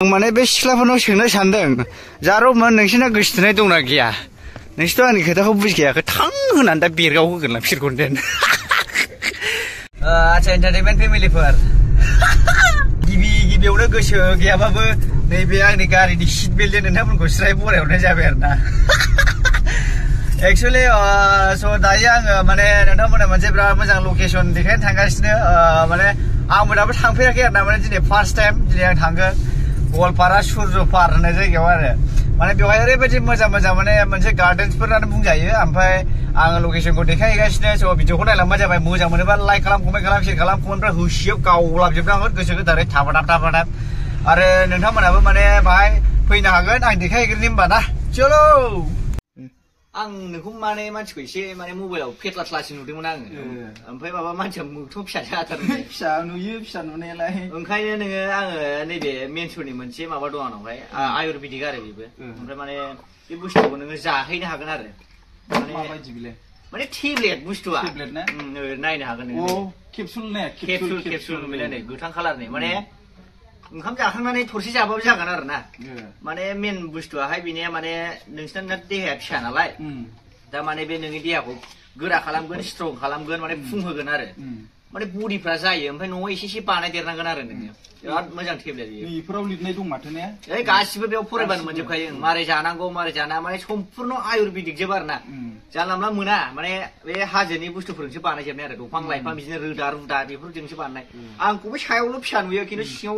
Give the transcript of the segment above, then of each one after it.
माने बे सिख्लाफोरनाव सोंनो सानदों जारौमोन नोंसिना गोसोथोनाय दंना गैया नोंसोरथ' आंनि खोथाखौ बुजिखायाखै थां होनानै दा बेरगाव होगोन आं बिसोरखौनो दोन आच्छा एन्टारटेनमेन्ट फेमिलिफोर गिबियावनो गोसो गैयाबाबो नैबे आंनि गारिनि सिट बेल्टजों नोंथांमोनखौ स्राय बरायहरनाय जाबाय आरो ना एक्सुवेलि स' दायो आङो माने नोंथांमोना मोनसे बिराद मोजां लकेसन देखायनो थांगासिनो माने आंबो दाबो थांफेराखै आरो ना माने दिनै फार्स्ट टाइम दिनै आं थांगोन गवालपारा सुर्यपार होननाय जायगायाव आरो माने बेवहाय ओरैबायदि मोजां माने मोनसे गार्डेन्सफोरानो बुंजायो ओमफ्राय आङो लकेसनखौ देखायहैगासिनो स' भिडिअखौ नायलांबानो जाबाय मोजां मोनोबा लाइक खालाम कमेन्ट खालाम शेयार खालाम कमेन्टफ्रा होसियाव गावलाबजोबनांगोन गोसो गोदारै थाबादाब आरो नोंथांमोनाबो माने बाहाय फैनो हागोन आं देखायहैग्रोनि होमबा ना चलो आं नोंखौ माने मानसिखौ एसे माने मबाइलाव फेतलाथ्लासो नुदोंमोन आङो ओमफ्राय माबा मानसिया मोगथ' फिसा जाथारदों फिसा नुयो फिसा नुनायालाय ओंखायनो नोङो आङो नैबे मेनसननि मोनसे माबा दं आंनावहाय आयुर्वेदिक आरो बेबो ओमफ्राय माने बे बुस्थुखौ नोङो जाहैनो हागोन आरो माबायदि बेलाय माने टेब्लेट बुस्थुआ टेब्लेट ना नायनो हागोन नोङो केपसुल ने केपसुल नुबाय नै गोथां कालारनि माने ओंखाम जाखांनानै थरसे जाबाबो जागोन आरो ना माने मेन बुस्थुआहाय बेनिया माने नोंसिना देहाया फिसा नालाय दा माने बे नोंनि देहाखौ गोरा खालामगोन स्ट्रं खालामगोन माने फुंहोगोन आरो माने बडिफ्रा जायो ओमफ्राय न'आव एसे बानायदेरनांगोन आरो नोङो बिराद मोजां टेब्लेट बेयो बेफोराव लिरनाय दं माथो ने ओइ गासिबो बेयाव फरायबानो मोनजोबखायो मारै जानांगौ मारै जानाङा माने सम्पुर्ण आयुर्वेदिक जोब आरो ना जानला मोनला मोना माने बे हाजोनि बुस्थुफोरजोंसो बानायजोबनाय आरो दंफां लाइफां बिदिनो रोदा रुदा बेफोरजोंसो बानायनाय आंखौबो सायावल' फिसा नुयो खिन्थु सिङाव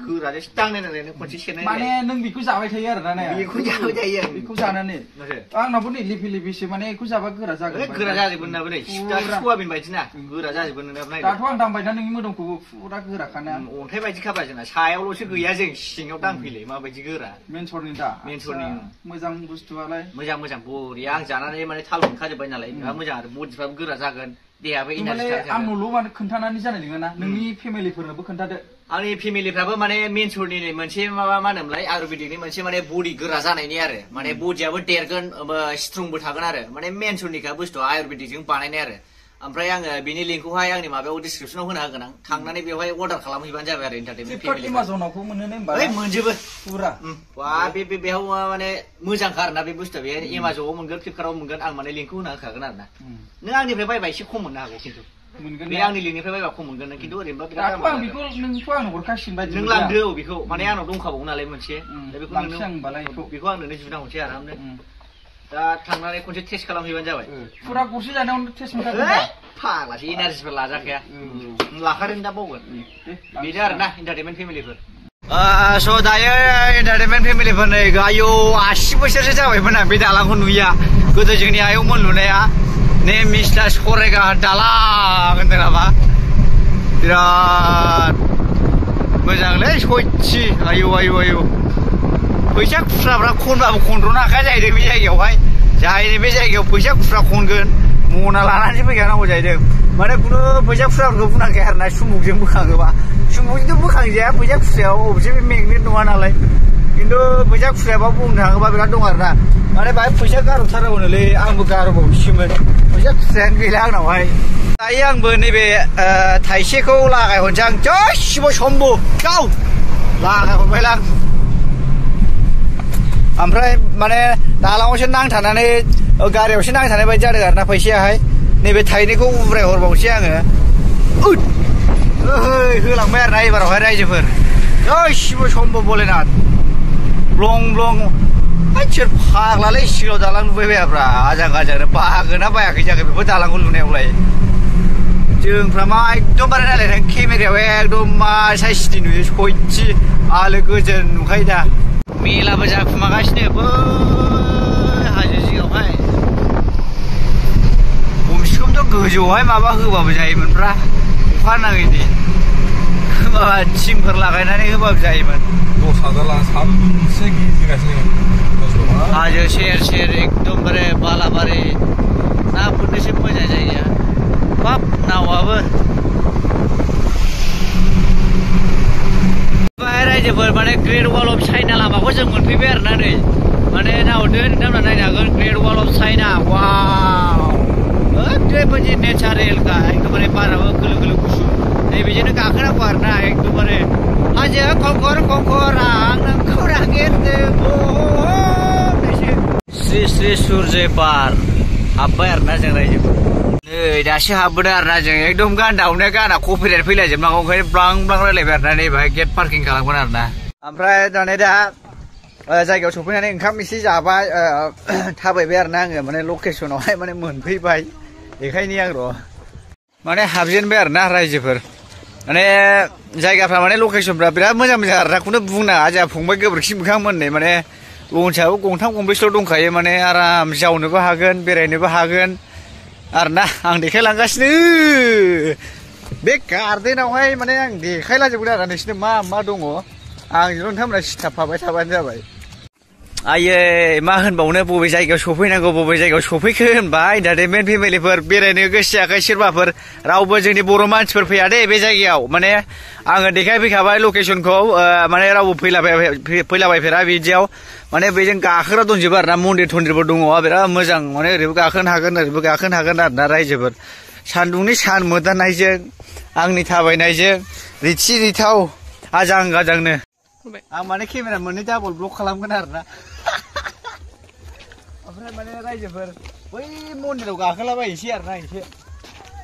गोराजोंसो दांनायनानै खनसे सेरनाय माने नों बेखौ जाबाय थायो आरो ना बेखौ जाबाय थायो आं बेखौ जानानै आंनाबो नै लिफि लिफिसो माने बेखौ जाबा गोरा जागोन गोरा जाजोबगोन नाबो नै सवाबिन बायदि ना गोरा जाजोबगोन नोंनाबो नाय दाथ' आं दांबायना नोंनि मोदोमखौबो फुरा गोराखाना अन्थाइ बायदि खाब्रा जोंना सायावल'सो गैया जों सिङाव दांफैलाय माबायदि गोरा मेनसरनि दा मेनसरनि मोजां बुस्थुआलाय मोजां बरिया आं जानानै माने थाल मोनखाजोब्बाय नालाय बिराद मोजां आरो बडिफ्राबो गोरा जागोन देहायाबो एनार्जि जागोन आंनोल' माने खोन्थानानै जानाय नङा ना नोंनि फेमिलिफोरनोबो खोन्थादो आंनि फेमिलिफ्राबो माने मेनसरनि मोनसे माबा मा होनोमोनलाय आयुर्वेदिकनि मोनसे माने बडि गोरा जानायनि आरो माने बडियाबो देरगोन स्ट्रंबो थागोन आरो माने मेनसरनिखा बुस्थुआ आयुर्वेदिकजों बानायनाय आरो ओमफ्राय आङो बिनि लिंकखौहाय आंनि माबायाव डिसक्रिपसनाव होना होगोन आं थांनानै बेवहाय अर्डार खालामहैबानो जाबाय आरो एन्टारटेनमेन्ट फेमिलि एमाजनावखौ मोनो ने होमबा मोनजोबो पुरा बा बेयाव माने मोजांखा आरोना बे बुस्थुआ बे एमाजनाव मोनगोन फ्लिपकार्टआव मोनगोन आं माने लिंकखौ होना होखागोन आरोना नों आंनिफ्राय बायबा एसे खम मोननो हागौ खिन्थु बे आंनि लिंकनिफ्राय बायबा खम मोनगोन खिन्थु ओरैनोबा बिराद आं बेखौ नोंखौ आंनो हरखासिगोन बायदि नों लांदो औ बेखौ माने आंनाव दंखाबावो नालाय मोनसे बेखौ आं नोंनो जुना हरसै आरामनो दा थांनानै खनसे टेस्ट खालामहैबानो जाबाय फुरा गरसे जानायावनो टेस्ट मोनखागोन फाग्लासो एनार्जिफोर लाजाखाया लाखादों दा बावगोन बेनो आरोना एन्टारटेनमेन्ट फेमिलिफोर स' दायो एन्टारटेनमेन्ट फेमिलिफोर नै आयौ 80 बोसोरसो जाबायमोन आं बे दालांखौ नुयिया गोदो जोंनि आयंमोन लुनाया ने मिस्ला सरेगा दालां होनदों नामा बिराद मोजांलै सयथि आयौ फैसा खुस्राफ्रा खनबाबो खनद्र'नो हाखाया जाहैदों बे जायगायावहाय जाहैदों बे जायगायाव फैसा खुस्रा खनगोन मना लानानैसो फैखानांगौ जाहैदों माने खुनु फैसा खुस्राफोरखौ बुंनांखाया आरोना सुमुकजों बोखाङोबा सुमुकजोंथ' बोखांजाया फैसा खुस्रायाव अबसे बे मेगनेट नङा नालाय खिन्थु फैसा खुस्रायाबा बुंनो थाङोबा बिराद दं आरोना माने बाहाय फैसा गारहरथाराबोनोलै आंबो गारबावसैमोन फैसा खुस्रायानो गैला आंनावहाय दायो आंबो नैबे थाइसेखौ लागायहरनोसै आं जय शिब शम्भु गाव लागायहरबायलां ओमफ्राय माने दालाङावसो नांथानानै गारियावसो नांथानाय बायदि जादों आरोना फैसायाहाय नैबे थाइनैखौ उब्राय हरबावसै आङो होलांबाय आरोना एबारावहाय रायजोफोर जय शिब शम्भु भलेनाथ ब्लं सोर फाग्लालै सिगाङाव दालां लुबायबायाब्रा आजां गाजांनो बागोना बायाखै जाखो बेफोर दालांखौ लुनायावलाय जोंफ्रा मा एकदमबारे नायलाय केमेरायाव एकदम मा साइसनि नुयो सयथि आलो गोजोन नुखायो दा मेलाबो जाखुमागासिनो बै हाजो जिङावहाय खमसेखमथ' गोजौआवहाय माबा होबाबो जायोमोनब्रा अखा नाङैनि माबा थिंफोर लागायनानै होबाबो जायोमोन 10,000 सानसे गिदिंगासिनो हाजो सेर एकदमबारे बालाबारि नाफोरनोसो मोजां जायगाया बाब नावाबो रायजोफोर माने ग्रेट वाल अफ चाइना लामाखौ जों मोनफैबाय आरोना नै माने नाहरदो नोंथांमोना नायनो हागोन ग्रेट वाल अफ चाइना वाव ओरैबायदि नेचारेलखा एकदमबारे बाराबो खोलो गुसु नै बेजोंनो गाखोनांगौ आरोना एकदमबारे हाजो खंखर खंखर आं नोंखौ नागिरदों श्री श्री सुरजय पार हाबबाय आरोना जों रायजो नै दासो हाबबोदों आरोना जों एकदम गानदावनो गाना कपिराइट फैलाजोबनांगौ ओंखायनो ब्लां ब्लां रायलायबाय आरोना नैबाहाय गेट पार्किं खालामगोन आरोना ओमफ्राय दाने दा जायगायाव सफैनानै ओंखाम एसे जाबाय थाबायबाय आरोना आङो माने लकेसनावहाय माने मोनफैबाय बेखायनो आं र' माने हाबजेनबाय आरोना रायजोफोर माने जायगाफ्रा माने लकेसनफ्रा बिराद मोजां मोजां आरोना खौनो बुंनाङा जोंहा फंबाय गोबोरखि मोखां मोननै माने लन्चआबो गंथाम गंब्रैसल' दंखायो माने आराम जावनोबो हागोन बेरायनोबो हागोन आरोना आं देखायलांगासिनो बे गार्डेनावहाय माने आं देखायलाजोबगोन आरो नोंसिनो मा मा दङ आंजोंल' नोंथांमोना सिथाबफाबाय थाबानो जाबाय आयै मा होनबावनो बबे जायगायाव सफैनांगौ बबे जायगायाव सफैखो होनबाय एन्टारटेनमेन्ट फेमिलिफोर बेरायनो गोसो जायाखै सोरबाफोर रावबो जोंनि बर' मानसिफोर फैया दे बे जायगायाव माने आङो देखायफैखाबाय लकेसनखौ माने रावबो फैलाबायफेरा बिदियाव माने बेजों गाखोग्रा दंजोबो आरोना मन्दिर थन्दिरबो दङ बिराद मोजां माने ओरैबो गाखोनो हागोन ओरैबो गाखोनो हागोन आरोना रायजोफोर सान्दुंनि सान मोदाननायजों आंनि थाबायनायजों रिथि रिथाव आजां गाजांनो आं माने केमेरा मोननै डाबल ब्लक खालामगोन आरोना ओमफ्राय माने रायजोफोर बै मन्दिराव गाखोलाबायनोसै आरोना एसे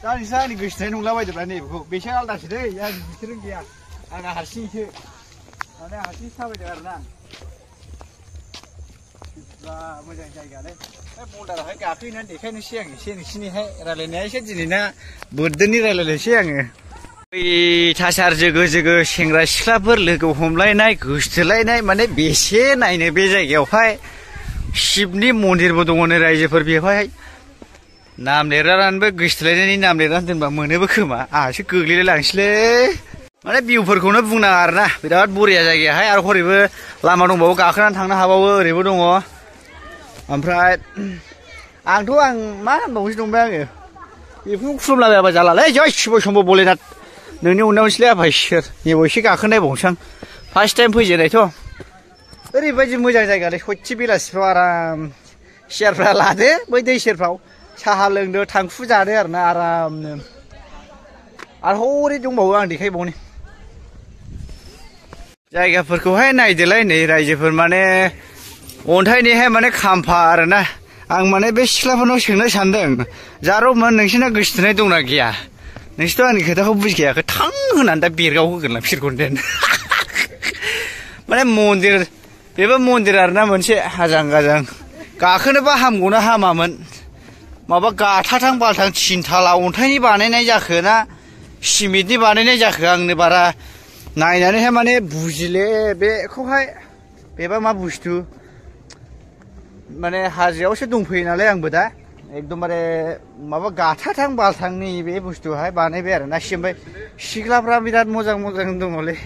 दा नोंस्रा आंनि गोसोथोनाय नंलाबायदोब्रा नैबेखौ बेसो आलदासो दै आं बिसोरो गैया आंना हारसिंसो माने हारसिंसो थाबायदों आरोना बा मोजां जायगालै बे बर्डारावहाय गाखोहैनानै देखायनोसै आं एसे नोंसिनिहाय रायलायनाया एसे दिनैना बोरदोननि रायलायनोसै आङो बै थासार जोगो जोगो सेंग्रा सिख्लाफोर लोगो हमलायनाय गोसथोलायनाय माने बेसे नायनो बे जायगायावहाय शिबनि मन्दिरबो दङनो रायजोफोर बेवहाय नाम लिरनानैबो गोसथोलायनायनि नाम लिरनानै दोनबा मोनोबो खोमा आंहासो गोग्लैलाय लांसैलै माने भिउफोरखौनो बुंनाङा आरोना बिराद बरिया जायगायाहाय आरो हरैबो लामा दंबावो गाखोनानै थांनो हाबावो ओरैबो दङ ओमफ्राय आं मा होनबावनोसो दंबाय आङो बेफोरखौ खुलुमलाबायाबा जालालै जय शिब शम्भ भलेनाथ नोंनि उनावसैलाय आफा इसोर नेबाव एसे गाखोनायबावनोसै आं फार्स्ट टाइम फैजेननायथ' ओरैबायदि मोजां जायगालै सयथि बेलासिफ्राव आराम सियारफ्रा लादो बै दै सेरफ्राव साहा लोंदो थांखु जादो आरोना आरामनो आरो हरै दंबावो आं देखायबावनो जायगाफोरखौहाय नायदोलाय नै रायजोफोर माने अन्थाइनिहाय माने खाम्फा आरोना आं माने बे सिख्लाफोरनाव सोंनो सानदों जारौमोन नोंसिना गोसोथोनाय दंना गैया नोंसोरथ' आंनि खोथाखौ बुजिखायाखै थां होनानै दा बेरगाव होगोन आं बिसोरखौनो देन माने मन्दिर बेबो मन्दिर आरोना मोनसे हाजां गाजां गाखोनोबा हामगौना हामामोन माबा गाथाथां बालथां थिनथाला अन्थाइनि बानायनाय जाखो ना सिमेन्टनि बानायनाय जाखो आंनो बारा नायनानैहाय माने बुजिले बेखौहाय बेबा मा बुस्थु माने हाजोआवसो दंफैयो नालाय आंबो दा एकदमबारे माबा गाथाथां बालथांनि बे बुस्थुहाय बानायबाय आरोना ओमफ्राय सिख्लाफ्रा बिराद मोजां मोजां दङलै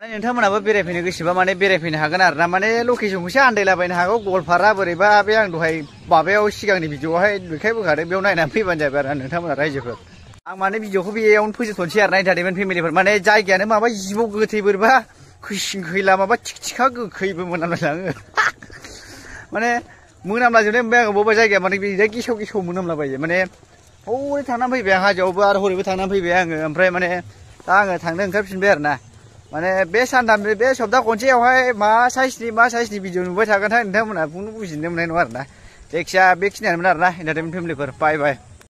नोंथांमोनाबो बेरायफैनो गोसोबा माने बेरायफैनो हागोन आरोना माने लकेसनखौसो आन्दायलाबायनो हागौ गवालपारा बोरैबा बे आं दहाय माबायाव सिगांनि भिडिअआवहाय देखायबोखादों बेयाव नायनानै फैबानो जाबाय आरो नोंथांमोना रायजोफोर आं माने भिडिअखौ बेयावनो फोजोबथ'नोसै आरोना एन्टारटेनमेन्ट फेमिलिफोर माने जायगायानो माबा जिबौ गोथै बोरैबा खैसिं खैला माबा थिखा गोखैबो मोनामलायलाङो माने मोनामलाजोबनाय मोनबाय आङो बबेबा जायगाया माने बिराद गेसाव गेसाव मोनामलाबायो माने हरै थांनानै फैबाय आं हाजोआवबो आरो हरैबो थांनानै फैबाय आङो ओमफ्राय माने दा आङो थांनो ओंखारफिनबाय आरोना माने बे सानथाम बे सप्ता खनसेयावहाय मा साइसनि भिडिअ नुबाय थागोनथाय नोंथांमोना बुंनो बुजिनो मोननाय नङा आरोना जायखिया बेखिनियानोमोन आरोना एन्टारटेनमेन्ट फेमिलिफोर बाय बाय